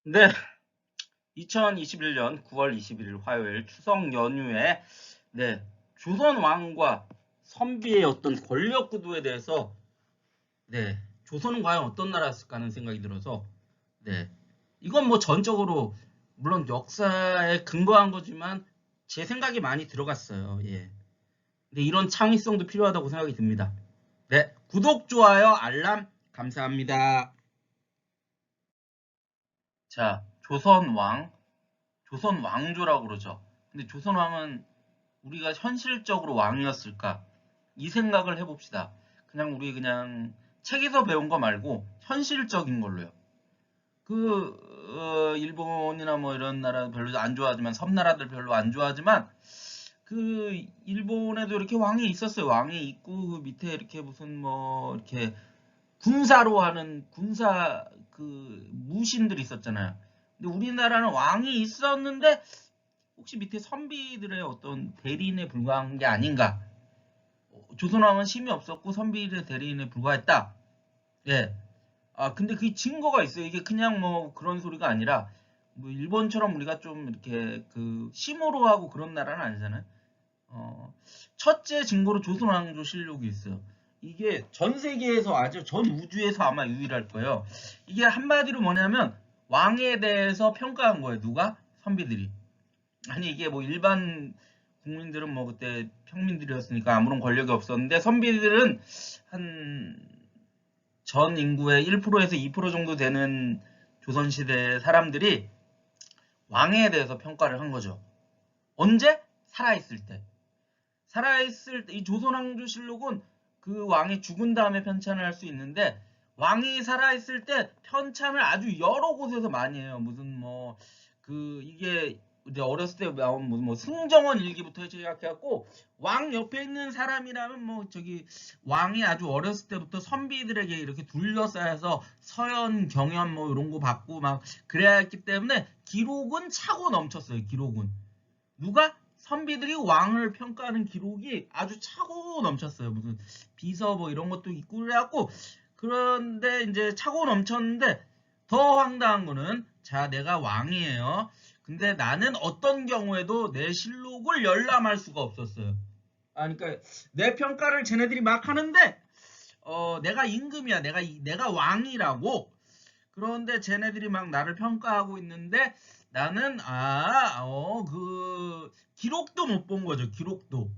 네, 2021년 9월 21일 화요일 추석 연휴에 조선 왕과 선비의 어떤 권력 구도에 대해서 조선은 과연 어떤 나라였을까 하는 생각이 들어서 이건 뭐 전적으로 물론 역사에 근거한 거지만 제 생각이 많이 들어갔어요. 예. 근데 이런 창의성도 필요하다고 생각이 듭니다. 네, 구독, 좋아요, 알람 감사합니다. 자, 조선 왕조라고 그러죠. 근데 조선 왕은 우리가 현실적으로 왕이었을까? 이 생각을 해봅시다. 그냥 책에서 배운 거 말고 현실적인 걸로요. 일본이나 뭐 이런 나라 별로 안 좋아하지만 섬나라들 별로 안 좋아하지만 일본에도 이렇게 왕이 있었어요. 왕이 있고 그 밑에 이렇게 무슨 뭐 이렇게 군사로 하는 군사 무신들이 있었잖아요. 근데 우리나라는 왕이 있었는데 혹시 밑에 선비들의 어떤 대리인에 불과한 게 아닌가? 조선왕은 심이 없었고 선비들의 대리인에 불과했다. 예. 근데 그 증거가 있어요. 이게 그냥 뭐 그런 소리가 아니라 뭐 일본처럼 우리가 좀 이렇게 심으로 하고 그런 나라는 아니잖아요. 어, 첫째 증거로 조선왕조 실록이 있어요. 이게 전 세계에서 아주 전 우주에서 아마 유일할 거예요. 이게 한마디로 뭐냐면 왕에 대해서 평가한 거예요. 누가? 선비들이. 아니 이게 뭐 일반 국민들은 뭐 그때 평민들이었으니까 아무런 권력이 없었는데 선비들은 한 전 인구의 1%에서 2% 정도 되는 조선시대 사람들이 왕에 대해서 평가를 한 거죠. 언제? 살아있을 때. 살아있을 때 이 조선왕조실록은 그 왕이 죽은 다음에 편찬을 할 수 있는데 왕이 살아있을 때 편찬을 아주 여러 곳에서 많이 해요. 무슨 뭐 이게 이제 어렸을 때 나온 무슨 뭐 승정원 일기부터 시작해갖고 왕 옆에 있는 사람이라면 뭐 저기 왕이 아주 어렸을 때부터 선비들에게 이렇게 둘러싸여서 서연 경연 뭐 이런 거 받고 막 그래야 했기 때문에 기록은 차고 넘쳤어요. 기록은 누가 선비들이 왕을 평가하는 기록이 아주 차고 넘쳤어요. 무슨 비서 뭐 이런 것도 있고 그래갖고 그런데 이제 차고 넘쳤는데 더 황당한 거는 자 내가 왕이에요. 근데 나는 어떤 경우에도 내 실록을 열람할 수가 없었어요. 그러니까 내 평가를 쟤네들이 막 하는데 내가 임금이야. 내가 왕이라고. 그런데 쟤네들이 막 나를 평가하고 있는데 나는 기록도 못 본 거죠. 기록도.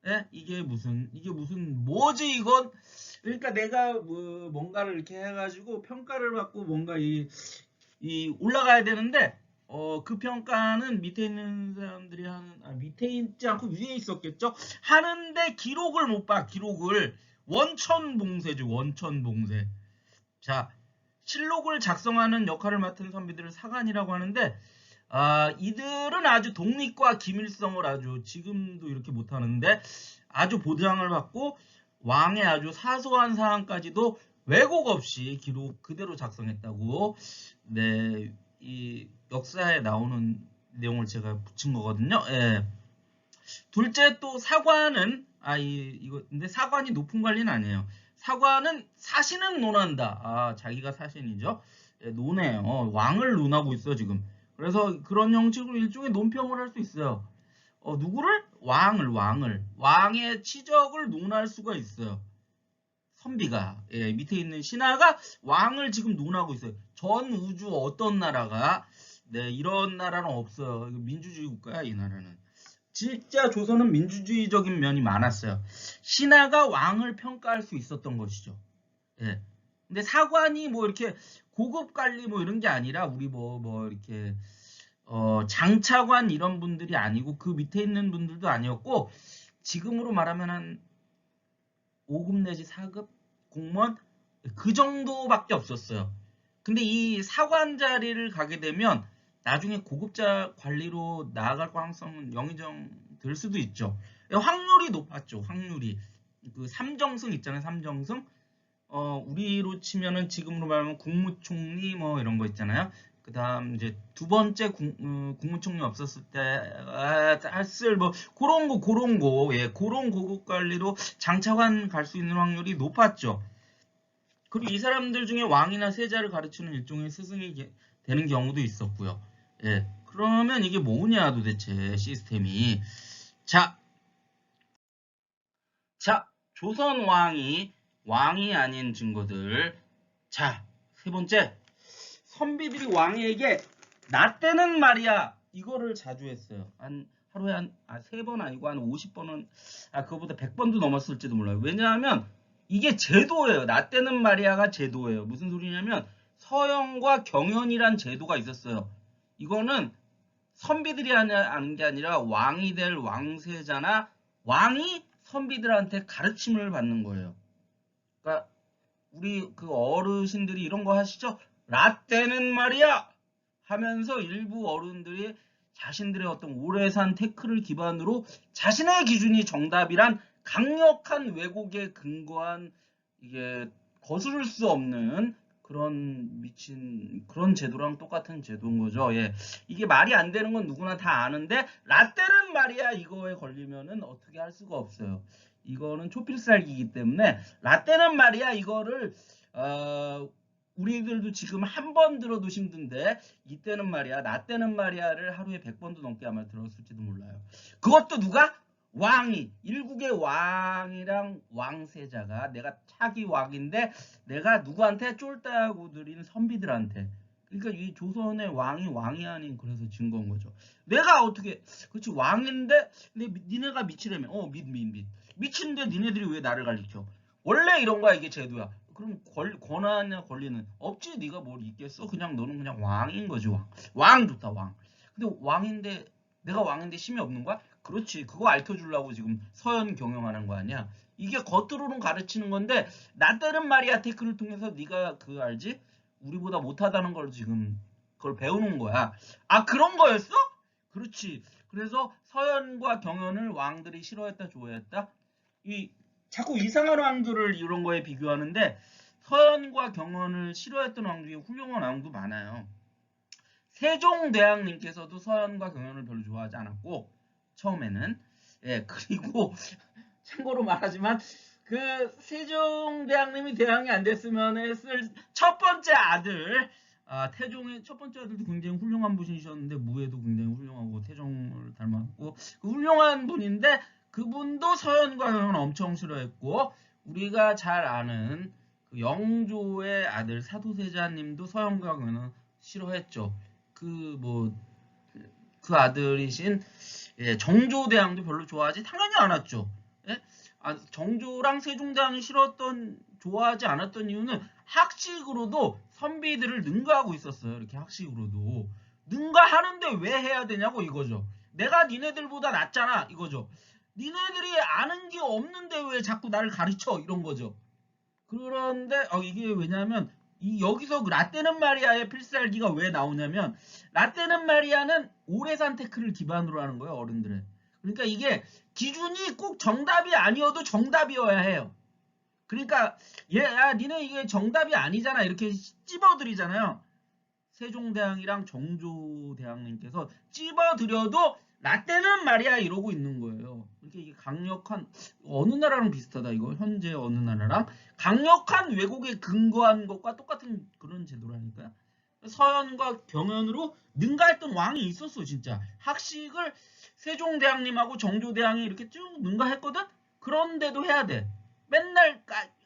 예? 이게 무슨 뭐지 이건? 그러니까 내가 뭐 뭔가를 이렇게 해가지고 평가를 받고 뭔가 이 올라가야 되는데 그 평가는 밑에 있는 사람들이 밑에 있지 않고 위에 있었겠죠? 하는데 기록을 못 봐. 기록을 원천봉쇄죠. 원천봉쇄. 자, 실록을 작성하는 역할을 맡은 선비들을 사관이라고 하는데 이들은 아주 독립과 기밀성을 아주 지금도 이렇게 못하는데 아주 보장을 받고 왕의 아주 사소한 사항까지도 왜곡 없이 기록 그대로 작성했다고 이 역사에 나오는 내용을 제가 붙인 거거든요. 예. 둘째 또 사관은 이거 근데 사관이 높은 관리는 아니에요. 사관은 사신은 논한다. 자기가 사신이죠. 예, 논해요. 왕을 논하고 있어 지금. 그래서 그런 형식으로 일종의 논평을 할 수 있어요. 누구를? 왕의 치적을 논할 수가 있어요. 선비가 밑에 있는 신하가 왕을 지금 논하고 있어요. 전 우주 어떤 나라가 이런 나라는 없어요. 민주주의 국가야 이 나라는. 진짜 조선은 민주주의적인 면이 많았어요. 신하가 왕을 평가할 수 있었던 것이죠. 예. 근데 사관이 뭐 이렇게 고급 관리 뭐 이런 게 아니라 우리 뭐 이렇게 장차관 이런 분들이 아니고 그 밑에 있는 분들도 아니었고 지금으로 말하면 한 5급 내지 4급 공무원 그 정도밖에 없었어요. 근데 이 사관 자리를 가게 되면 나중에 고급자 관리로 나아갈 가능성은 영의정 될 수도 있죠. 확률이 높았죠. 확률이. 그 삼정승 있잖아요. 삼정승. 우리로 치면은 지금으로 말하면 국무총리 뭐 이런 거 있잖아요. 그다음 이제 두 번째 국무총리 없었을 때 했을 뭐 그런 고급 관리로 장차관 갈 수 있는 확률이 높았죠. 그리고 이 사람들 중에 왕이나 세자를 가르치는 일종의 스승이 되는 경우도 있었고요. 예. 그러면 이게 뭐냐 도대체 시스템이. 자, 조선 왕이 아닌 증거들. 자, 세 번째. 선비들이 왕에게 나 때는 말이야 이거를 자주 했어요. 하루에 세 번 아니고 한 50번은 그거보다 100번도 넘었을지도 몰라요. 왜냐하면 이게 제도예요. 나 때는 말이야가 제도예요. 무슨 소리냐면 서영과 경연이란 제도가 있었어요. 이거는 선비들이 하는 게 아니라 왕이 될 왕세자나 왕이 선비들한테 가르침을 받는 거예요. 그러니까 우리 그 어르신들이 이런 거 하시죠? 라떼는 말이야! 하면서 일부 어른들이 자신들의 어떤 오래 산 태클을 기반으로 자신의 기준이 정답이란 강력한 왜곡에 근거한 이게 거스를 수 없는 그런 미친 그런 제도랑 똑같은 제도인 거죠. 예. 이게 말이 안 되는 건 누구나 다 아는데 라떼는 말이야 이거에 걸리면은 어떻게 할 수가 없어요. 이거는 초필살기이기 때문에 라떼는 말이야 이거를 우리들도 지금 한 번 들어도 힘든데 이때는 말이야 나 때는 말이야를 하루에 100번도 넘게 아마 들었을지도 몰라요. 그것도 누가? 왕이 일국의 왕이랑 왕세자가 내가 차기 왕인데 내가 누구한테 쫄다고 드린 선비들한테. 그러니까 이 조선의 왕이 아닌 그래서 증거인 거죠. 내가 어떻게 그렇지 왕인데 근데 니네가 미치려면 미친데 니네들이 왜 나를 가르쳐? 원래 이런 거야 이게 제도야. 그럼 권한이나 권리는 없지. 네가 뭘 있겠어? 그냥 너는 그냥 왕인 거지. 왕 좋다 왕. 근데 내가 왕인데 힘이 없는 거야? 그렇지. 그거 알려주려고 지금 서연 경영하는 거 아니야. 이게 겉으로는 가르치는 건데 나 때는 말이야 테크를 통해서 네가 그 알지? 우리보다 못하다는 걸 지금 그걸 배우는 거야. 그런 거였어? 그렇지. 그래서 서연과 경연을 왕들이 싫어했다 좋아했다? 자꾸 이상한 왕들을 이런 거에 비교하는데 서연과 경연을 싫어했던 왕 중에 훌륭한 왕도 많아요. 세종대왕님께서도 서연과 경연을 별로 좋아하지 않았고 처음에는 그리고 참고로 말하지만 그 세종대왕님이 대왕이 안 됐으면 했을 첫 번째 아들 태종의 첫 번째 아들도 굉장히 훌륭한 분이셨는데 무예도 굉장히 훌륭하고 태종을 닮았고 그 훌륭한 분인데 그분도 서연과 경연을 엄청 싫어했고 우리가 잘 아는 그 영조의 아들 사도세자님도 서연과 경연을 싫어했죠. 그 아들이신 정조대왕도 별로 좋아하지 당연히 않았죠. 정조랑 세종대왕이 좋아하지 않았던 이유는 학식으로도 선비들을 능가하고 있었어요. 이렇게 학식으로도 능가하는데 왜 해야 되냐고 이거죠. 내가 니네들보다 낫잖아 이거죠. 니네들이 아는 게 없는데 왜 자꾸 나를 가르쳐 이런 거죠. 그런데 이게 왜냐면 여기서 라떼는 마리아의 필살기가 왜 나오냐면 라떼는 마리아는 오래 산 테크를 기반으로 하는 거예요. 어른들의. 그러니까 이게 기준이 꼭 정답이 아니어도 정답이어야 해요. 그러니까 니네 이게 정답이 아니잖아 이렇게 찝어드리잖아요. 세종대왕이랑 정조대왕님께서 찝어드려도 라떼는 말이야 이러고 있는 거예요. 그러니까 이게 강력한 어느 나라랑 비슷하다 이거 현재 어느 나라랑 강력한 왜곡에 근거한 것과 똑같은 그런 제도라니까요. 서연과 경연으로 능가했던 왕이 있었어 진짜. 학식을 세종대왕님하고 정조대왕이 이렇게 쭉 능가했거든. 그런데도 해야 돼. 맨날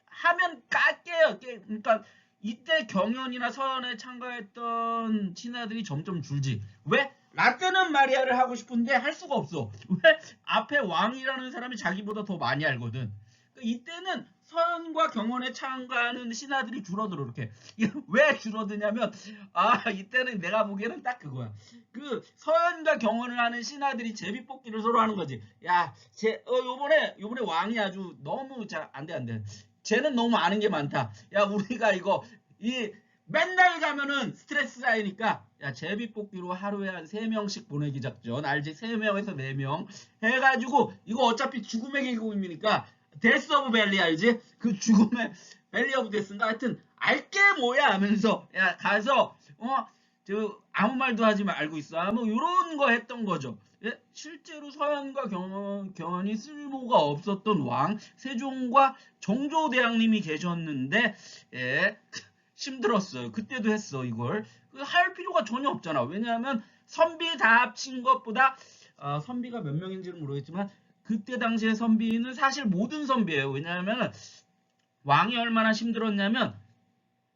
하면 깎게요. 그러니까 이때 경연이나 서연에 참가했던 신하들이 점점 줄지. 왜? 라떼는 마리아를 하고 싶은데 할 수가 없어. 왜? 앞에 왕이라는 사람이 자기보다 더 많이 알거든. 이때는 서연과 경연에 참가하는 신하들이 줄어들어 이렇게. 왜 줄어드냐면 이때는 내가 보기에는 딱 그거야. 그 서연과 경연을 하는 신하들이 제비뽑기를 서로 하는 거지. 요번에 왕이 아주 너무 안돼. 쟤는 너무 아는 게 많다. 우리가 이거 맨날 가면은 스트레스 쌓이니까 제비뽑기로 하루에 한 3명씩 보내기 작전 알지? 3명에서 4명 해가지고 이거 어차피 죽음의 계급이니까 데스 오브 밸리 알지? 그 죽음의 밸리 오브 데스인가 하여튼 알게 뭐야 하면서 가서 저 아무 말도 하지 말고 있어. 뭐 이런 거 했던 거죠. 예? 실제로 서현과 경연이 쓸모가 없었던 왕 세종과 정조대왕님이 계셨는데 예, 힘들었어요. 그때도 했어 이걸. 할 필요가 전혀 없잖아. 왜냐하면 선비 다 합친 것보다 선비가 몇 명인지는 모르겠지만 그때 당시에 선비는 사실 모든 선비예요. 왜냐하면 왕이 얼마나 힘들었냐면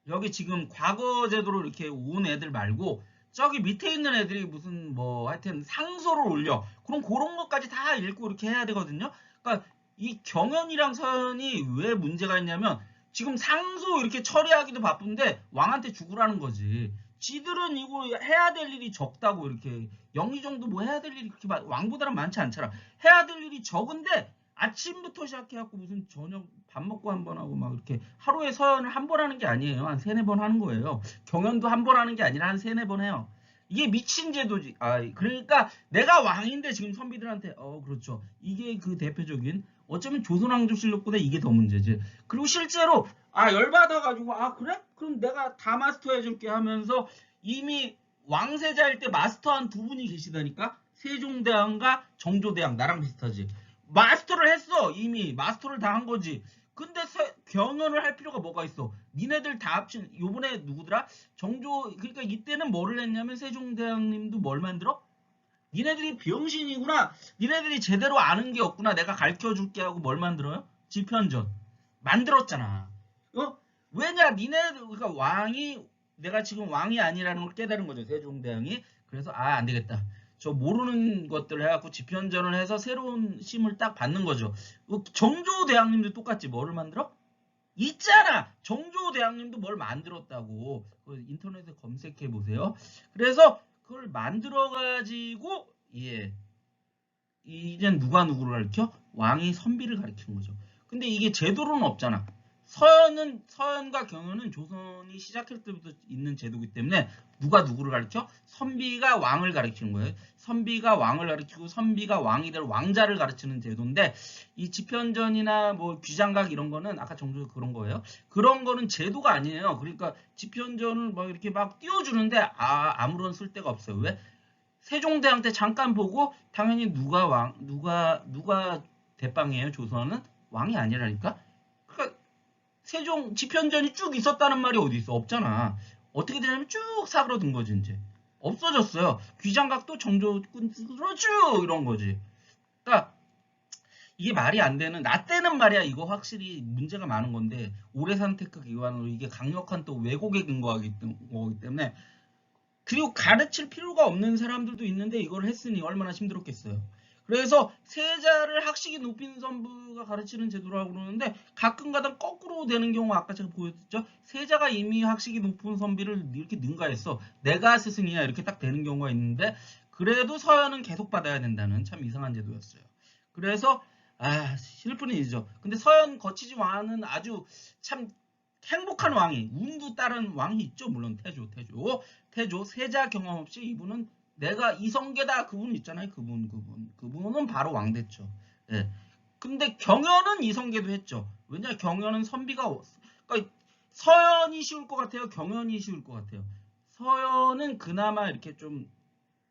여기 지금 과거 제도로 이렇게 온 애들 말고 저기 밑에 있는 애들이 무슨 뭐 하여튼 상소를 올려. 그럼 그런 것까지 다 읽고 이렇게 해야 되거든요. 그러니까 이 경연이랑 서연이 왜 문제가 있냐면 지금 상소 이렇게 처리하기도 바쁜데 왕한테 죽으라는 거지. 지들은 이거 해야 될 일이 적다고 이렇게 영의 정도 뭐 해야 될 일이 그렇게 왕보다는 많지 않잖아. 해야 될 일이 적은데 아침부터 시작해갖고 무슨 저녁 밥 먹고 한 번 하고 막 이렇게 하루에 서연을 한 번 하는 게 아니에요. 한 세네 번 하는 거예요. 경연도 한 번 하는 게 아니라 한 세네 번 해요. 이게 미친 제도지. 그러니까 내가 왕인데 지금 선비들한테 그렇죠. 이게 그 대표적인 어쩌면 조선왕조실록보다 이게 더 문제지. 그리고 실제로 열받아가지고 그래? 그럼 내가 다 마스터해줄게 하면서 이미 왕세자일 때 마스터한 두 분이 계시다니까. 세종대왕과 정조대왕 나랑 비슷하지. 마스터를 했어. 이미 마스터를 다 한 거지. 근데 경연을 할 필요가 뭐가 있어? 니네들 다 합친 요번에 누구더라? 그러니까 이때는 뭐를 했냐면 세종대왕님도 뭘 만들어? 니네들이 병신이구나. 니네들이 제대로 아는 게 없구나. 내가 가르쳐줄게 하고 뭘 만들어요? 지편전 만들었잖아. 왜냐? 그러니까 내가 지금 왕이 아니라는 걸 깨달은 거죠. 세종대왕이. 그래서 안 되겠다. 저 모르는 것들을 해갖고 지편전을 해서 새로운 힘을 딱 받는 거죠. 정조대왕님도 똑같지. 뭐를 만들어? 있잖아. 정조대왕님도 뭘 만들었다고. 인터넷에 검색해 보세요. 그래서 그걸 만들어가지고 이젠 누가 누구를 가르쳐? 왕이 선비를 가르치는 거죠. 근데 이게 제도로는 없잖아. 서연과 경연은 조선이 시작할 때부터 있는 제도이기 때문에 누가 누구를 가르쳐? 선비가 왕을 가르치는 거예요. 선비가 왕을 가르치고 선비가 왕이 될 왕자를 가르치는 제도인데 이 지편전이나 뭐 귀장각 이런 거는 아까 정조 그런 거예요. 그런 거는 제도가 아니에요. 그러니까 지편전을 막 이렇게 막 띄워주는데 아무런 쓸데가 없어요. 왜? 세종대왕 때 잠깐 보고 당연히 누가 대빵이에요. 조선은 왕이 아니라니까. 그러니까 세종 지편전이 쭉 있었다는 말이 어디 있어? 없잖아. 어떻게 되냐면 쭉 사그러든 거지 이제. 없어졌어요. 귀장각도 정조군으로 쭉 이런 거지. 그러니까 이게 말이 안 되는 나 때는 말이야 이거 확실히 문제가 많은 건데 오래 선택 기관으로 이게 강력한 또 왜곡에 근거하기 때문에 그리고 가르칠 필요가 없는 사람들도 있는데 이걸 했으니 얼마나 힘들었겠어요. 그래서 세자를 학식이 높인 선부가 가르치는 제도라고 그러는데 가끔가다 거꾸로 되는 경우 아까 제가 보여줬죠. 세자가 이미 학식이 높은 선비를 이렇게 능가했어. 내가 스승이야 이렇게 딱 되는 경우가 있는데 그래도 서연은 계속 받아야 된다는 참 이상한 제도였어요. 그래서 슬픈 일이죠. 근데 서연 거치지 왕은 아주 참 행복한 왕이 운도 따른 왕이 있죠. 물론 태조 세자 경험 없이 이분은 내가 이성계다 그분 있잖아요. 그분은 바로 왕 됐죠. 예. 근데 경연은 이성계도 했죠. 왜냐 경연은 선비가 그러니까 서연이 쉬울 것 같아요. 경연이 쉬울 것 같아요. 서연은 그나마 이렇게 좀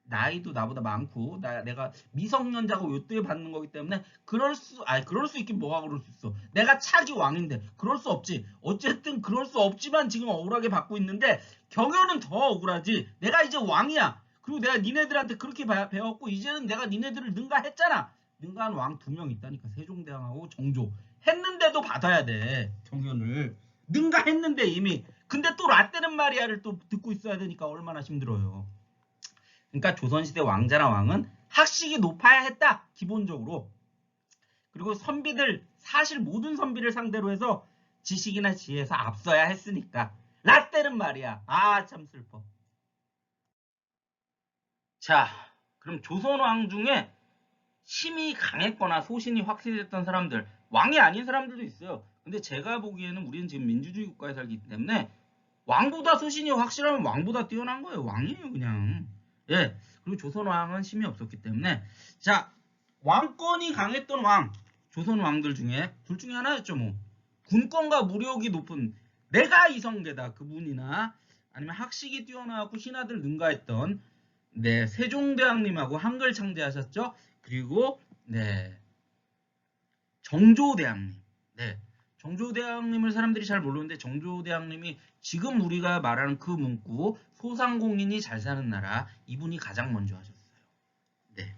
나이도 나보다 많고 내가 미성년자고 요때 받는 거기 때문에 그럴 수 있긴 뭐가 그럴 수 있어. 내가 차기 왕인데 그럴 수 없지. 어쨌든 그럴 수 없지만 지금 억울하게 받고 있는데 경연은 더 억울하지. 내가 이제 왕이야. 그리고 내가 니네들한테 그렇게 배웠고 이제는 내가 니네들을 능가했잖아. 능가한 왕 2명 있다니까. 세종대왕하고 정조. 했는데도 받아야 돼. 경연을. 능가했는데 이미. 근데 또 라떼는 마리아를 또 듣고 있어야 되니까 얼마나 힘들어요. 그러니까 조선시대 왕자나 왕은 학식이 높아야 했다. 기본적으로. 그리고 선비들 사실 모든 선비를 상대로 해서 지식이나 지혜에서 앞서야 했으니까. 라떼는 말이야. 참 슬퍼. 자, 그럼 조선왕 중에 힘이 강했거나 소신이 확실했던 사람들, 왕이 아닌 사람들도 있어요. 근데 제가 보기에는 우리는 지금 민주주의 국가에 살기 때문에 왕보다 소신이 확실하면 왕보다 뛰어난 거예요. 왕이에요, 그냥. 예. 그리고 조선왕은 힘이 없었기 때문에 자, 왕권이 강했던 왕, 조선 왕들 중에 둘 중에 하나였죠, 뭐. 군권과 무력이 높은 내가 이성계다 그분이나 아니면 학식이 뛰어나고 신하들 능가했던 네, 세종대왕님하고 한글 창제하셨죠. 그리고 네, 정조대왕님. 네. 정조대왕님을 사람들이 잘 모르는데 정조대왕님이 지금 우리가 말하는 그 문구 소상공인이 잘 사는 나라 이분이 가장 먼저 하셨어요. 네.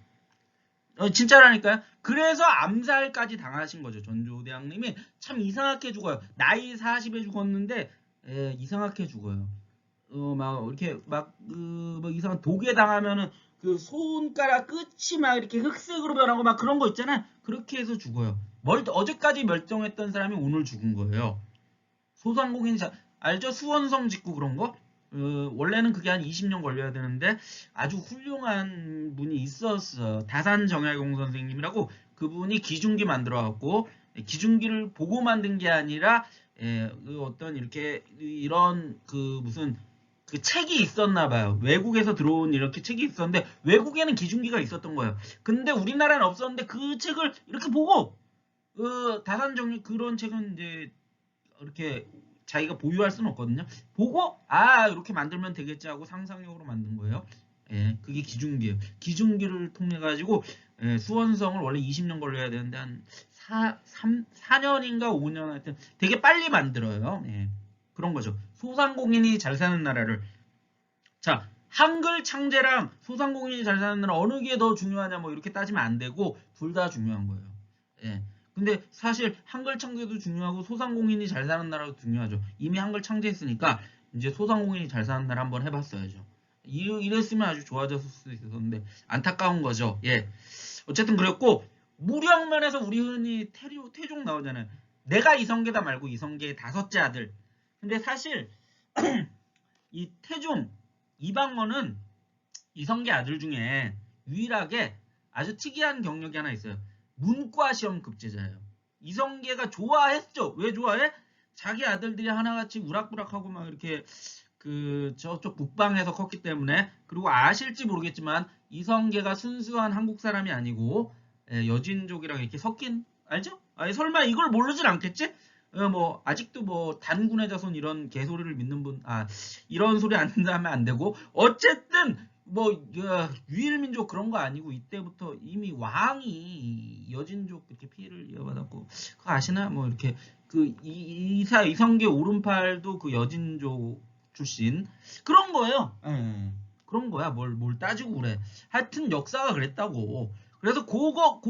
진짜라니까요. 그래서 암살까지 당하신 거죠. 정조대왕님이 참 이상하게 죽어요. 나이 40에 죽었는데 이상하게 죽어요. 막 이렇게 뭐 이상한 독에 당하면은 그 손가락 끝이 막 이렇게 흑색으로 변하고 막 그런 거 있잖아요. 그렇게 해서 죽어요. 어제까지 멸종했던 사람이 오늘 죽은 거예요. 소상공인 알죠? 수원성 짓고 그런 거? 원래는 그게 한 20년 걸려야 되는데 아주 훌륭한 분이 있었어. 다산정약용 선생님이라고 그분이 기중기 만들어갖고 기중기를 보고 만든 게 아니라 그 어떤 이렇게 이런 그 무슨 그 책이 있었나 봐요. 외국에서 들어온 이렇게 책이 있었는데 외국에는 기중기가 있었던 거예요. 근데 우리나라는 없었는데 그 책을 이렇게 보고 다산정리 그런 책은 이제 이렇게 자기가 보유할 수는 없거든요. 보고 이렇게 만들면 되겠지 하고 상상력으로 만든 거예요. 예, 그게 기중기예요. 기중기를 통해 가지고 수원성을 원래 20년 걸려야 되는데 한 4년인가 5년 하여튼 되게 빨리 만들어요. 예, 그런 거죠. 소상공인이 잘 사는 나라를 자 한글 창제랑 소상공인이 잘 사는 나라 어느 게 더 중요하냐 뭐 이렇게 따지면 안 되고 둘 다 중요한 거예요. 예. 근데 사실 한글 창제도 중요하고 소상공인이 잘 사는 나라도 중요하죠. 이미 한글 창제했으니까 이제 소상공인이 잘 사는 나라 한번 해봤어야죠. 이랬으면 아주 좋아졌을 수도 있었는데 안타까운 거죠. 예. 어쨌든 그랬고 무력면에서 우리 흔히 태종 나오잖아요. 내가 이성계다 말고 이성계의 다섯째 아들. 근데 사실 이 태종 이방원은 이성계 아들 중에 유일하게 아주 특이한 경력이 하나 있어요. 문과 시험 급제자예요. 이성계가 좋아했죠. 왜 좋아해? 자기 아들들이 하나같이 우락부락하고 막 이렇게 그 저쪽 북방에서 컸기 때문에 그리고 아실지 모르겠지만 이성계가 순수한 한국 사람이 아니고 여진족이랑 이렇게 섞인 알죠? 아니 설마 이걸 모르진 않겠지? 뭐 아직도 뭐 단군의 자손 이런 개소리를 믿는 분 이런 소리 안 듣는다면 안 되고 어쨌든 뭐 유일민족 그런 거 아니고 이때부터 이미 왕이 여진족 이렇게 피해를 이어받았고 그거 아시나? 뭐 이렇게 그 이성계 오른팔도 그 여진족 출신 그런 거예요. 그런 거야. 뭘 따지고 그래. 하여튼 역사가 그랬다고. 그래서 고려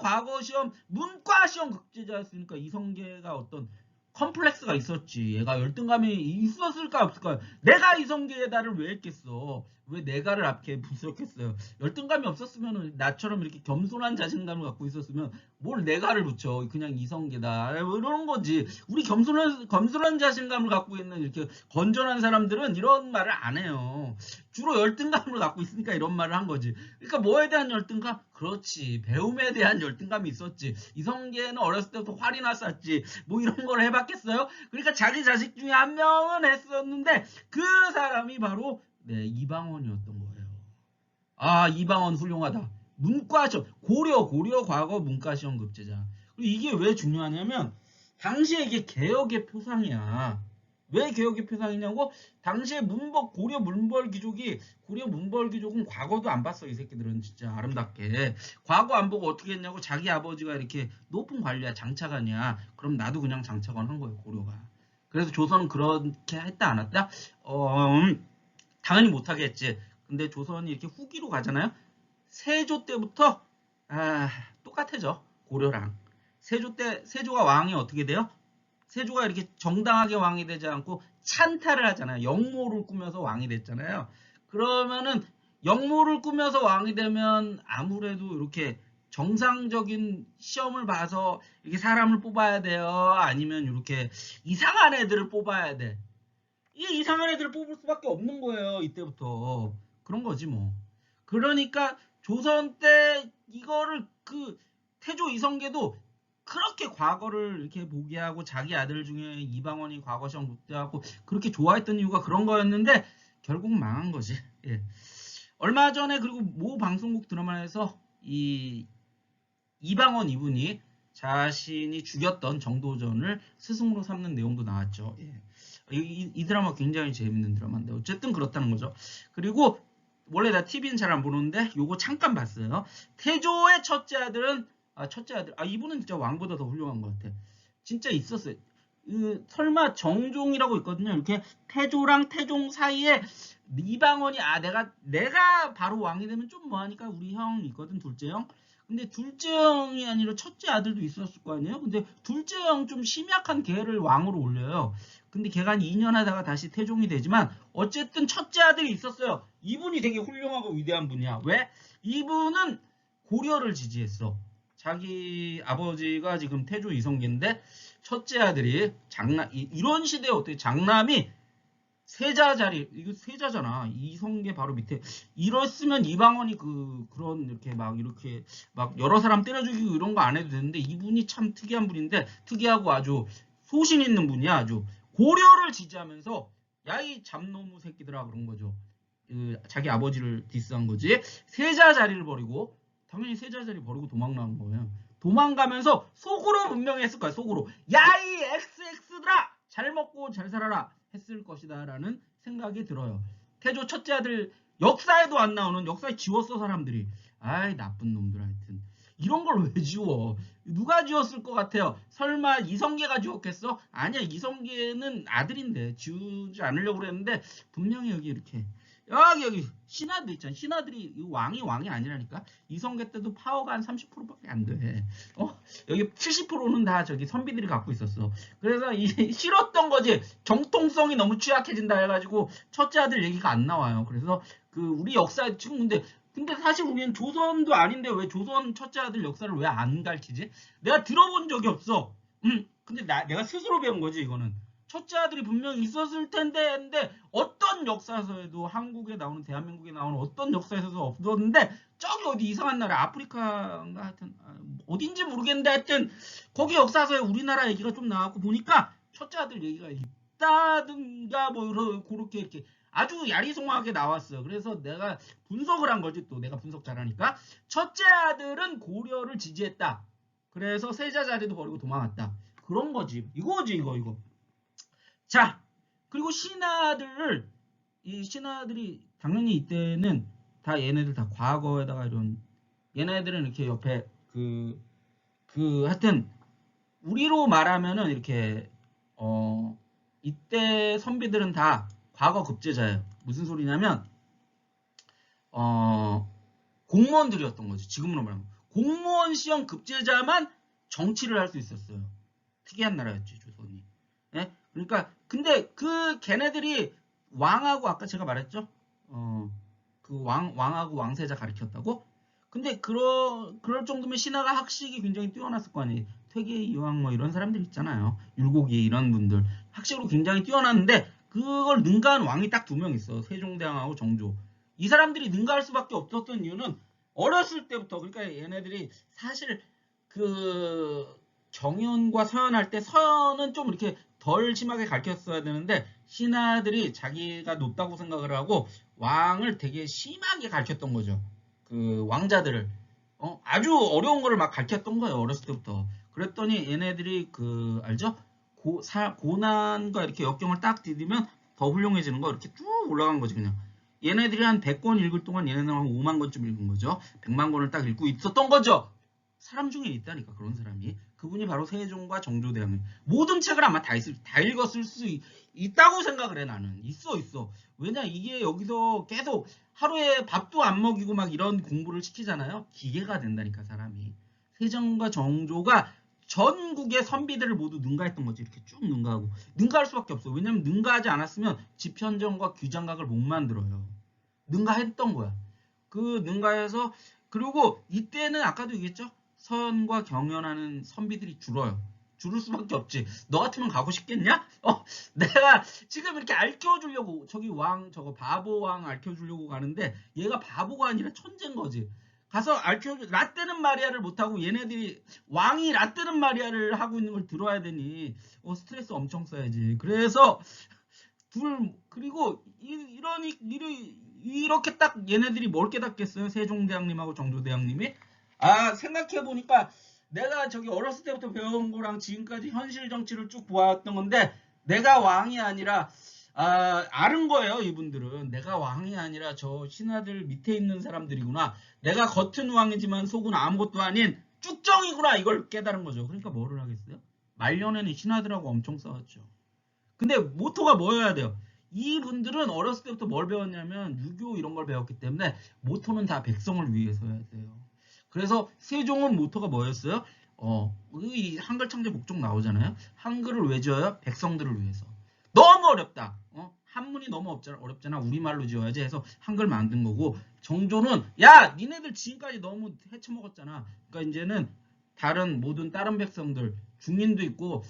과거 시험 문과 시험 급제자였으니까 이성계가 어떤 컴플렉스가 있었지. 얘가 열등감이 있었을까 없을까? 내가 이성계에다를 왜 했겠어? 왜 내가를 앞에 붙였겠어요? 열등감이 없었으면 나처럼 이렇게 겸손한 자신감을 갖고 있었으면 뭘 내가를 붙여? 그냥 이성계다. 뭐 이런 거지. 우리 겸손한 자신감을 갖고 있는 이렇게 건전한 사람들은 이런 말을 안 해요. 주로 열등감을 갖고 있으니까 이런 말을 한 거지. 그러니까 뭐에 대한 열등감? 그렇지. 배움에 대한 열등감이 있었지. 이성계는 어렸을 때부터 활이 났었지. 뭐 이런 걸 해봤겠어요? 그러니까 자기 자식 중에 한 명은 했었는데 그 사람이 바로 이방원이었던 거예요. 이방원 훌륭하다. 문과 시험 고려 과거 문과 시험 급제자. 그리고 이게 왜 중요하냐면 당시에 이게 개혁의 표상이야. 왜 개혁의 표상이냐고? 당시에 고려 문벌귀족은 과거도 안 봤어. 이 새끼들은 진짜 아름답게. 과거 안 보고 어떻게 했냐고 자기 아버지가 이렇게 높은 관리야 장차관이야. 그럼 나도 그냥 장차관 한 거예요. 고려가. 그래서 조선은 그렇게 했다 안 했다? 당연히 못하게 했지. 근데 조선이 이렇게 후기로 가잖아요. 세조 때부터 똑같아져. 고려랑. 세조가 왕이 어떻게 돼요? 세조가 이렇게 정당하게 왕이 되지 않고 찬탈을 하잖아요. 역모를 꾸며서 왕이 됐잖아요. 그러면은 역모를 꾸며서 왕이 되면 아무래도 이렇게 정상적인 시험을 봐서 이렇게 사람을 뽑아야 돼요. 아니면 이렇게 이상한 애들을 뽑아야 돼. 이 이상한 애들을 뽑을 수밖에 없는 거예요. 이때부터. 그런 거지 뭐. 그러니까 조선 때 이거를 그 태조 이성계도 그렇게 과거를 이렇게 보게 하고 자기 아들 중에 이방원이 과거 시험 못하고 그렇게 좋아했던 이유가 그런 거였는데 결국 망한 거지. 예. 얼마 전에 그리고 모 방송국 드라마에서 이 이방원 이분이 자신이 죽였던 정도전을 스승으로 삼는 내용도 나왔죠. 예. 이 드라마 굉장히 재밌는 드라마인데 어쨌든 그렇다는 거죠. 그리고 원래 나 TV는 잘 안 보는데 요거 잠깐 봤어요. 태조의 첫째 아들은 첫째 아들 이분은 진짜 왕보다 더 훌륭한 것 같아. 진짜 있었어요. 설마 정종이라고 있거든요. 이렇게 태조랑 태종 사이에 이방원이 내가 바로 왕이 되면 좀 뭐하니까 우리 형이 있거든, 둘째 형. 근데 둘째 형이 아니라 첫째 아들도 있었을 거 아니에요. 근데 둘째 형 좀 심약한 걔를 왕으로 올려요. 근데 걔가 한 2년 하다가 다시 태종이 되지만 어쨌든 첫째 아들이 있었어요. 이분이 되게 훌륭하고 위대한 분이야. 왜? 이분은 고려를 지지했어. 자기 아버지가 지금 태조 이성계인데 첫째 아들이 이런 시대에 어떻게 장남이 세자 자리, 이거 세자잖아. 이성계 바로 밑에. 이랬으면 이방원이 그런 이렇게 막 여러 사람 때려 죽이고 이런 거 안 해도 되는데 이분이 참 특이한 분인데 특이하고 아주 소신 있는 분이야. 아주 고려를 지지하면서 야 이 잡놈의 새끼들아 그런 거죠. 자기 아버지를 디스한 거지. 세자 자리를 버리고 당연히 세자 자리 버리고 도망 나온 거예요. 도망가면서 속으로 분명히 했을 거야. 속으로 야 이 XX들아 잘 먹고 잘 살아라 했을 것이다 라는 생각이 들어요. 태조 첫째 아들 역사에도 안 나오는 역사에 지웠어 사람들이. 아이 나쁜 놈들 하여튼. 이런 걸 왜 지워? 누가 지웠을 것 같아요? 설마 이성계가 지웠겠어? 아니야 이성계는 아들인데 지우지 않으려고 그랬는데 분명히 여기 이렇게 여기 신하들 있잖아. 신하들이 왕이 아니라니까. 이성계 때도 파워가 한 30%밖에 안 돼. 여기 70%는 다 저기 선비들이 갖고 있었어. 그래서 싫었던 거지. 정통성이 너무 취약해진다 해가지고 첫째 아들 얘기가 안 나와요. 그래서 우리 역사 지금 근데 사실 우리는 조선도 아닌데 왜 조선 첫째 아들 역사를 왜 안 가르치지? 내가 들어본 적이 없어. 근데 내가 스스로 배운 거지 이거는. 첫째 아들이 분명히 있었을 텐데 근데 어떤 역사에서도 한국에 나오는 대한민국에 나오는 어떤 역사에서도 없었는데 저기 어디 이상한 나라 아프리카인가 하여튼 어딘지 모르겠는데 하여튼 거기 역사서에 우리나라 얘기가 좀 나왔고 보니까 첫째 아들 얘기가 있다든가 뭐 그렇게 이렇게 아주 야리송하게 나왔어요. 그래서 내가 분석을 한 거지. 또 내가 분석 잘하니까 첫째 아들은 고려를 지지했다. 그래서 세자 자리도 버리고 도망갔다. 그런 거지. 이거지 이거. 자, 그리고 이 신하들이 당연히 이때는 다 얘네들 다 과거에다가 얘네들은 이렇게 옆에 하여튼 우리로 말하면은 이렇게 이때 선비들은 다 과거 급제자예요. 무슨 소리냐면 공무원들이었던 거지. 지금으로 말하면 공무원 시험 급제자만 정치를 할 수 있었어요. 특이한 나라였지 조선이. 예? 그러니까 근데 걔네들이 왕하고 아까 제가 말했죠. 왕하고 왕세자 가르쳤다고. 근데 그럴 정도면 신하가 학식이 굉장히 뛰어났을 거 아니에요. 퇴계 이황 뭐 이런 사람들 있잖아요. 율곡이 이런 분들 학식으로 굉장히 뛰어났는데 그걸 능가한 왕이 딱 2명 있어. 세종대왕하고 정조. 이 사람들이 능가할 수밖에 없었던 이유는 어렸을 때부터 그러니까 얘네들이 사실 정연과 서연할 때 서연은 좀 이렇게 덜 심하게 가르쳤어야 되는데 신하들이 자기가 높다고 생각을 하고 왕을 되게 심하게 가르쳤던 거죠. 왕자들을 아주 어려운 거를 막 가르쳤던 거예요. 어렸을 때부터. 그랬더니 얘네들이 알죠? 고난과 이렇게 역경을 딱 디디면 더 훌륭해지는 거 이렇게 쭉 올라간 거지 그냥. 얘네들이 한 100권 읽을 동안 얘네들은 한 5만 권쯤 읽은 거죠. 100만 권을 딱 읽고 있었던 거죠. 사람 중에 있다니까 그런 사람이. 그분이 바로 세종과 정조대왕이에요. 모든 책을 아마 다 읽었을 수 있다고 생각을 해 나는. 있어. 왜냐 이게 여기서 계속 하루에 밥도 안 먹이고 막 이런 공부를 시키잖아요. 기계가 된다니까 사람이. 세종과 정조가 전국의 선비들을 모두 능가했던 거지. 이렇게 쭉 능가하고. 능가할 수밖에 없어. 왜냐면 능가하지 않았으면 집현정과 규장각을 못 만들어요. 능가했던 거야. 능가해서 그리고 이때는 아까도 얘기했죠. 서연과 경연하는 선비들이 줄어요. 줄을 수밖에 없지. 너 같으면 가고 싶겠냐? 내가 지금 이렇게 앓혀주려고 저거 바보 왕 앓혀주려고 가는데 얘가 바보가 아니라 천재인 거지. 가서 라떼는 마리아를 못하고 얘네들이 왕이 라떼는 마리아를 하고 있는 걸 들어야 되니 스트레스 엄청 써야지. 그래서 그리고 이렇게 딱 얘네들이 뭘 깨닫겠어요? 세종대왕님하고 정조대왕님이. 생각해보니까 내가 어렸을 때부터 배운 거랑 지금까지 현실 정치를 쭉 보았던 건데 내가 왕이 아니라 아는 거예요. 이분들은 내가 왕이 아니라 저 신하들 밑에 있는 사람들이구나. 내가 겉은 왕이지만 속은 아무것도 아닌 쭉정이구나. 이걸 깨달은 거죠. 그러니까 뭐를 하겠어요? 말년에는 신하들하고 엄청 싸웠죠. 근데 모토가 뭐여야 돼요? 이분들은 어렸을 때부터 뭘 배웠냐면 유교 이런 걸 배웠기 때문에 모토는 다 백성을 위해서여야 돼요. 그래서 세종은 모토가 뭐였어요? 이 한글 창제 목적 나오잖아요. 한글을 왜 지어요? 백성들을 위해서. 너무 어렵다. 한문이 너무 어렵잖아. 우리말로 지어야지 해서 한글 만든 거고, 정조는 야 니네들 지금까지 너무 헤쳐먹었잖아. 그러니까 이제는 다른 모든 다른 백성들 중인도 있고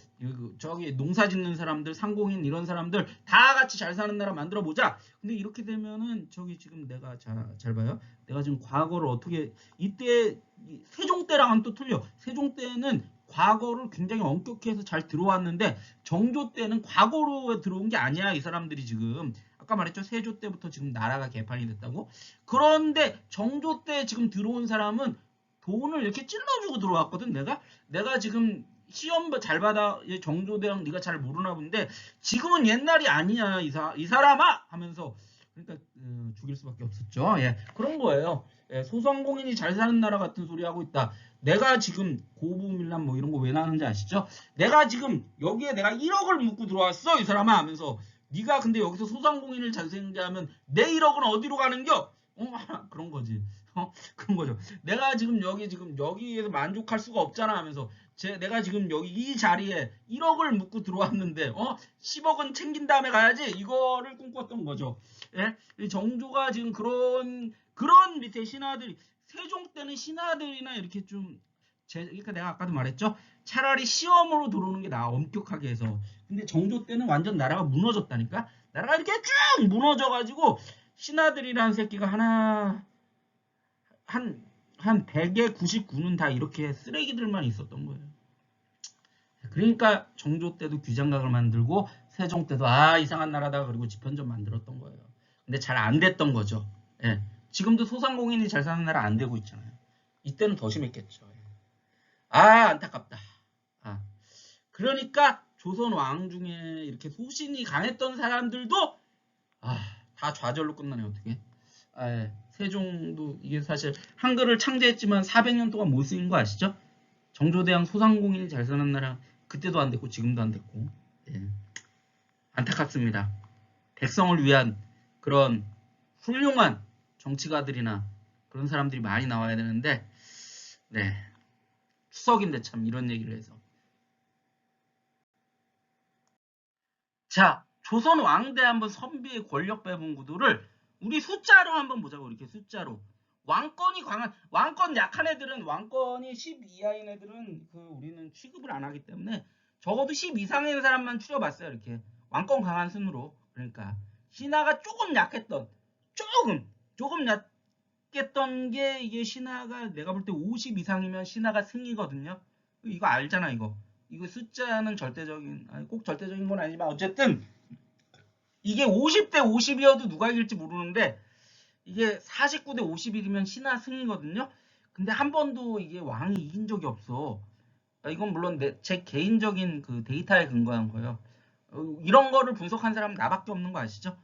저기 농사 짓는 사람들 상공인 이런 사람들 다 같이 잘 사는 나라 만들어 보자. 근데 이렇게 되면은 저기 지금 내가 잘 봐요. 내가 지금 과거를 어떻게 이때 세종 때랑은 또 틀려. 세종 때는 과거를 굉장히 엄격히 해서 잘 들어왔는데 정조 때는 과거로 들어온 게 아니야. 이 사람들이 지금 아까 말했죠. 세조 때부터 지금 나라가 개판이 됐다고. 그런데 정조 때 지금 들어온 사람은 돈을 이렇게 찔러주고 들어왔거든. 내가 지금 시험 잘 받아. 정조대왕 네가 잘 모르나 본데 지금은 옛날이 아니야. 이 사람아 하면서 그러니까 죽일 수밖에 없었죠. 예, 그런 거예요. 예, 소상공인이 잘 사는 나라 같은 소리 하고 있다. 내가 지금 고부밀란 뭐 이런 거 왜 나는지 아시죠? 내가 지금 여기에 내가 1억을 묻고 들어왔어 이 사람아 하면서 네가 근데 여기서 소상공인을 잘생기하면 내 1억은 어디로 가는겨? 그런 거지. 그런 거죠. 내가 지금 여기에서 만족할 수가 없잖아 하면서 내가 지금 여기 이 자리에 1억을 묻고 들어왔는데 10억은 챙긴 다음에 가야지 이거를 꿈꿨던 거죠. 예? 정조가 지금 그런 밑에 신하들이 세종 때는 신하들이나 이렇게 그러니까 내가 아까도 말했죠. 차라리 시험으로 들어오는 게 나아 엄격하게 해서. 근데 정조 때는 완전 나라가 무너졌다니까. 나라가 이렇게 쭉 무너져가지고 신하들이라는 새끼가 한 100에 99는 다 이렇게 쓰레기들만 있었던 거예요. 그러니까 정조 때도 규장각을 만들고 세종 때도 이상한 나라다 그리고 집현전 만들었던 거예요. 근데 잘 안 됐던 거죠. 예. 지금도 소상공인이 잘 사는 나라 안 되고 있잖아요. 이때는 더 심했겠죠. 안타깝다. 그러니까 조선 왕 중에 이렇게 소신이 강했던 사람들도 다 좌절로 끝나네 어떻게. 세종도 이게 사실 한글을 창제했지만 400년 동안 못 쓰인 거 아시죠? 정조대왕 소상공인이 잘 사는 나라 그때도 안 됐고 지금도 안 됐고. 예. 안타깝습니다. 백성을 위한 그런 훌륭한 정치가들이나 그런 사람들이 많이 나와야 되는데 네. 추석인데 참 이런 얘기를 해서. 자, 조선 왕대 한번 선비의 권력 배분 구도를 우리 숫자로 한번 보자고. 이렇게 숫자로. 왕권 약한 애들은 왕권이 10 이하인 애들은 우리는 취급을 안 하기 때문에 적어도 10 이상인 사람만 추려봤어요. 이렇게 왕권 강한 순으로. 그러니까 신하가 조금 약했던 조금 약했던 게 이게 신하가 내가 볼 때 50 이상이면 신하가 승이거든요. 이거 알잖아 이거 숫자는 꼭 절대적인 건 아니지만 어쨌든 이게 50대 50이어도 누가 이길지 모르는데 이게 49대 51이면 신하 승이거든요. 근데 한 번도 이게 왕이 이긴 적이 없어. 이건 물론 제 개인적인 그 데이터에 근거한 거예요. 이런 거를 분석한 사람은 나밖에 없는 거 아시죠?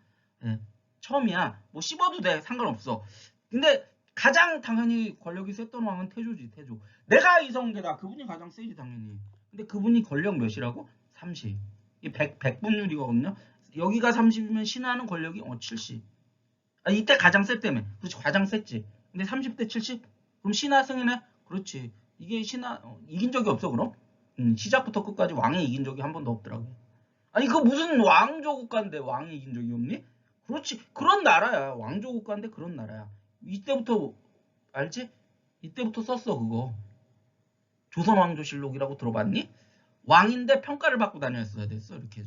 네. 처음이야. 뭐 씹어도 돼. 상관없어. 근데 가장 당연히 권력이 셌던 왕은 태조지. 태조. 내가 이성계다. 그분이 가장 세지 당연히. 근데 그분이 권력 몇이라고? 30. 이 100분율이거든요. 여기가 30이면 신하는 권력이 70. 이때 가장 셌다며. 그렇지. 가장 셌지. 근데 30대 70? 그럼 신하 승이네? 그렇지. 이게 신하 이긴 적이 없어 그럼? 시작부터 끝까지 왕이 이긴 적이 한 번도 없더라고. 아니 그거 무슨 왕조 국가인데 왕이 이긴 적이 없니? 그렇지. 그런 나라야. 왕조 국가인데 그런 나라야. 이때부터 알지? 이때부터 썼어 그거. 조선왕조실록이라고 들어봤니? 왕인데 평가를 받고 다녔어야 됐어. 이렇게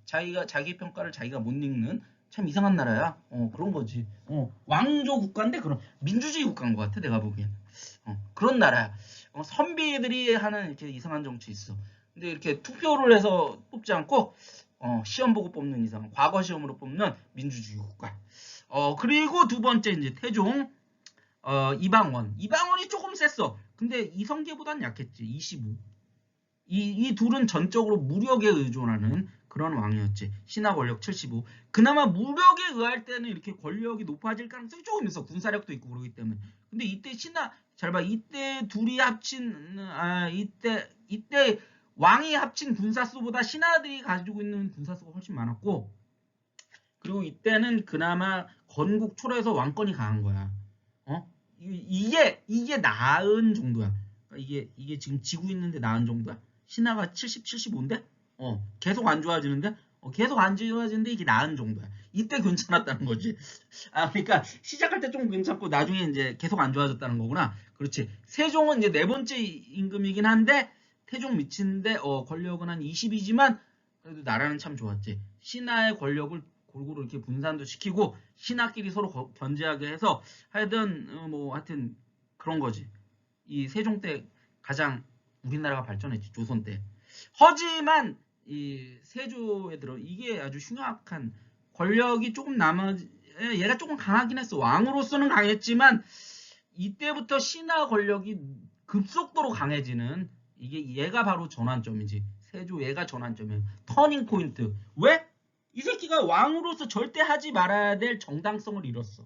자기 평가를 자기가 못 읽는 참 이상한 나라야. 그런 거지. 왕조 국가인데 그런 민주주의 국가인 것 같아 내가 보기엔. 그런 나라야. 선비들이 하는 이렇게 이상한 정치 있어. 근데 이렇게 투표를 해서 뽑지 않고 시험 보고 뽑는 이상 과거 시험으로 뽑는 민주주의 국가. 그리고 두 번째 이제 태종 이방원이 조금 셌어. 근데 이성계보단 약했지. 25. 이 둘은 전적으로 무력에 의존하는 그런 왕이었지. 신하 권력 75. 그나마 무력에 의할 때는 이렇게 권력이 높아질 가능성이 조금 있어. 군사력도 있고 그러기 때문에. 근데 이때 신하 잘 봐. 이때 둘이 합친 이때 왕이 합친 군사수보다 신하들이 가지고 있는 군사수가 훨씬 많았고, 그리고 이때는 그나마 건국 초래에서 왕권이 강한 거야. 이게 나은 정도야. 그러니까 이게 지금 지고 있는데 나은 정도야. 신하가 70, 75인데? 계속 안 좋아지는데? 계속 안 좋아지는데 이게 나은 정도야. 이때 괜찮았다는 거지. 그러니까 시작할 때 좀 괜찮고 나중에 이제 계속 안 좋아졌다는 거구나. 그렇지. 세종은 이제 네 번째 임금이긴 한데 태종 미치는데 권력은 한 20이지만 그래도 나라는 참 좋았지. 신하의 권력을 골고루 이렇게 분산도 시키고 신하끼리 서로 견제하게 해서 하여튼 그런 거지. 이 세종 때 가장 우리나라가 발전했지. 조선 때. 하지만 이 세조에 들어 이게 아주 흉악한 권력이 조금 얘가 조금 강하긴 했어. 왕으로서는 강했지만 이때부터 신하 권력이 급속도로 강해지는 이게 얘가 바로 전환점이지. 세조 얘가 전환점이에요. 터닝 포인트. 왜? 이 새끼가 왕으로서 절대 하지 말아야 될 정당성을 잃었어.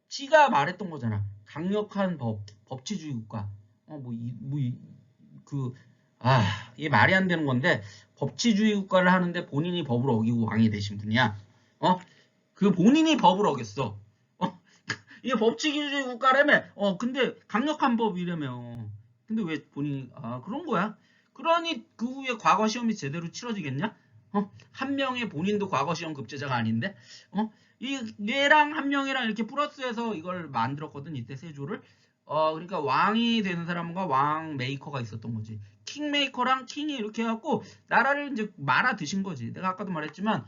지가 말했던 거잖아. 강력한 법치주의 국가. 이게 말이 안 되는 건데, 법치주의 국가를 하는데 본인이 법을 어기고 왕이 되신 분이야. 그 본인이 법을 어겼어. 이게 법치주의 국가라며. 근데 강력한 법이라며. 근데 왜 본인이, 그런 거야. 그러니 그 후에 과거 시험이 제대로 치러지겠냐? 한 명의 본인도 과거 시험 급제자가 아닌데, 얘랑 한 명이랑 이렇게 플러스해서 이걸 만들었거든, 이때 세조를. 그러니까 왕이 되는 사람과 왕 메이커가 있었던 거지. 킹 메이커랑 킹이 이렇게 해갖고 나라를 이제 말아 드신 거지. 내가 아까도 말했지만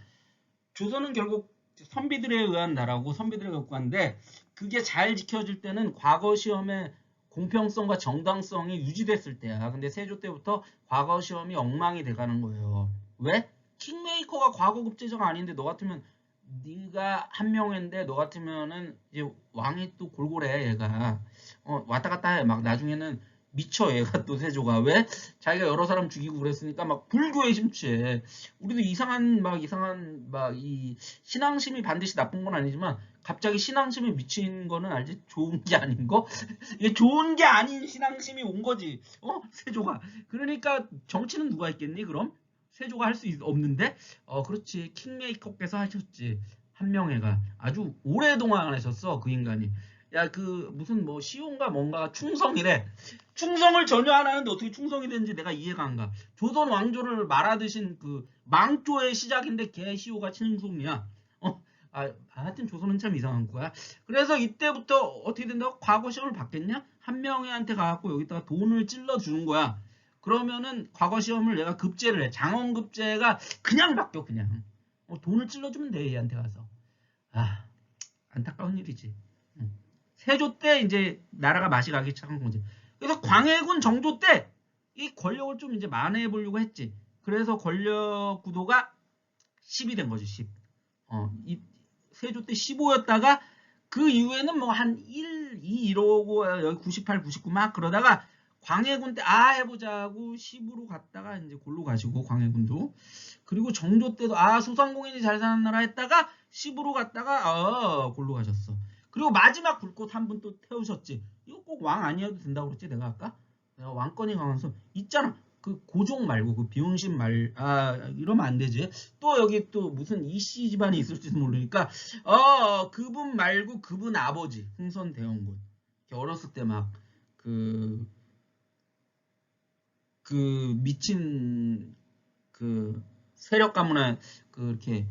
조선은 결국 선비들에 의한 나라고 선비들의 국가인데 그게 잘 지켜질 때는 과거 시험의 공평성과 정당성이 유지됐을 때야. 근데 세조 때부터 과거 시험이 엉망이 돼가는 거예요. 왜? 킹메이커가 과거 급제자가 아닌데 너 같으면 네가 한 명인데 너 같으면은 이제 왕이 또 골골해 얘가. 왔다 갔다 해. 막 나중에는 미쳐 얘가 또 세조가. 왜? 자기가 여러 사람 죽이고 그랬으니까 막 불교에 심취해. 우리도 이상한 이 신앙심이 반드시 나쁜 건 아니지만 갑자기 신앙심에 미친 거는 알지? 좋은 게 아닌 거? 이게 좋은 게 아닌 신앙심이 온 거지. 세조가. 그러니까 정치는 누가 했겠니 그럼? 세조가 할 수 없는데? 그렇지. 킹메이커께서 하셨지. 한 명애가. 아주 오랫동안 하셨어, 그 인간이. 야, 무슨 시온가 뭔가 충성이래. 충성을 전혀 안 하는데 어떻게 충성이 되는지 내가 이해가 안 가. 조선 왕조를 말아드신 그 망조의 시작인데 걔 시호가 충성이야. 하여튼 조선은 참 이상한 거야. 그래서 이때부터 어떻게 된다고? 과거 시험을 받겠냐? 한 명애한테 가갖고 여기다가 돈을 찔러주는 거야. 그러면은 과거 시험을 내가 급제를 해. 장원급제가 그냥 바뀌어 그냥. 돈을 찔러주면 돼 얘한테 가서. 안타까운 일이지. 세조 때 이제 나라가 맛이 가기 시작한 거지. 그래서 광해군 정조 때 이 권력을 좀 이제 만회해 보려고 했지. 그래서 권력 구도가 10이 된 거지. 10. 이 세조 때 15였다가 그 이후에는 뭐 한 1, 2 이러고 여기 98, 99 막 그러다가 광해군 때 해보자고 10으로 갔다가 이제 골로 가지고 광해군도. 그리고 정조 때도 소상공인이 잘 사는 나라 했다가 10으로 갔다가 골로 가셨어. 그리고 마지막 불꽃 한 분 또 태우셨지. 이거 꼭 왕 아니어도 된다고 그랬지 내가 아까? 내가 왕권이 강해서 있잖아. 그 고종 말고 그 비용신 이러면 안 되지. 또 여기 또 무슨 이씨 집안이 있을지도 모르니까 그분 말고 그분 아버지 흥선대원군. 어렸을 때 막 미친 세력 가문에 이렇게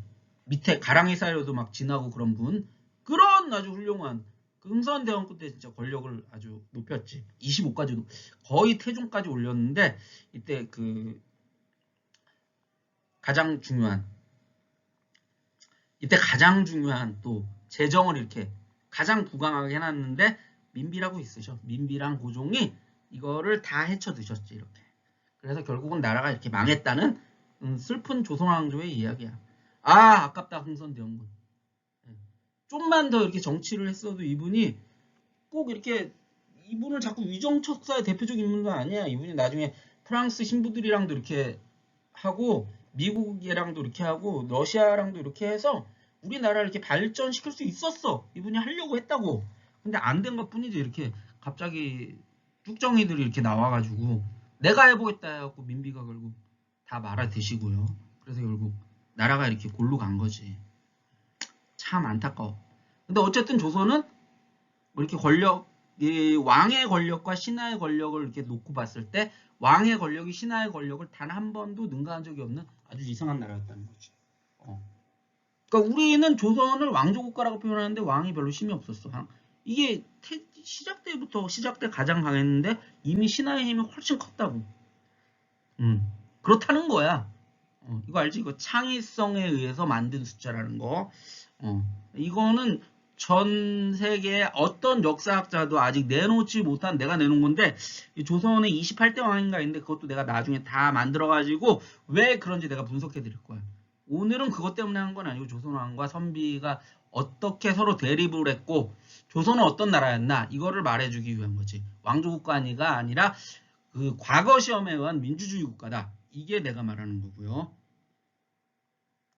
밑에 가랑이 사이로도 막 지나고 그런 분. 그런 아주 훌륭한 흥선대원군 때 진짜 권력을 아주 높였지. 25까지도 거의 태종까지 올렸는데 이때 가장 중요한 또 재정을 이렇게 가장 부강하게 해놨는데 민비라고 있으셔. 민비랑 고종이 이거를 다 헤쳐 드셨지 이렇게. 그래서 결국은 나라가 이렇게 망했다는 슬픈 조선왕조의 이야기야. 아깝다 흥선대원군. 좀만 더 이렇게 정치를 했어도 이분이 꼭 이렇게 이분을 자꾸 위정척사의 대표적인 인물은 아니야. 이분이 나중에 프랑스 신부들이랑도 이렇게 하고 미국이랑도 이렇게 하고 러시아랑도 이렇게 해서 우리나라를 이렇게 발전시킬 수 있었어. 이분이 하려고 했다고. 근데 안 된 것뿐이지. 이렇게 갑자기 쭉정이들이 이렇게 나와가지고 내가 해보겠다 해갖고 민비가 결국 다 말아드시고요. 그래서 결국 나라가 이렇게 골로 간 거지. 참 안타까워. 근데 어쨌든 조선은 뭐 이렇게 권력, 이 왕의 권력과 신하의 권력을 이렇게 놓고 봤을 때 왕의 권력이 신하의 권력을 단 한 번도 능가한 적이 없는 아주 이상한 나라였다는 거지. 그러니까 우리는 조선을 왕조국가라고 표현하는데 왕이 별로 힘이 없었어. 이게 시작 때 가장 강했는데 이미 신하의 힘이 훨씬 컸다고. 그렇다는 거야. 이거 알지? 이거 창의성에 의해서 만든 숫자라는 거. 이거는 전 세계 어떤 역사학자도 아직 내놓지 못한 내가 내놓은 건데 조선의 28대 왕인가 있는데 그것도 내가 나중에 다 만들어가지고 왜 그런지 내가 분석해 드릴 거야. 오늘은 그것 때문에 한 건 아니고 조선왕과 선비가 어떻게 서로 대립을 했고 조선은 어떤 나라였나 이거를 말해주기 위한 거지. 왕조국가가 아니라 그 과거 시험에 의한 민주주의 국가다. 이게 내가 말하는 거고요.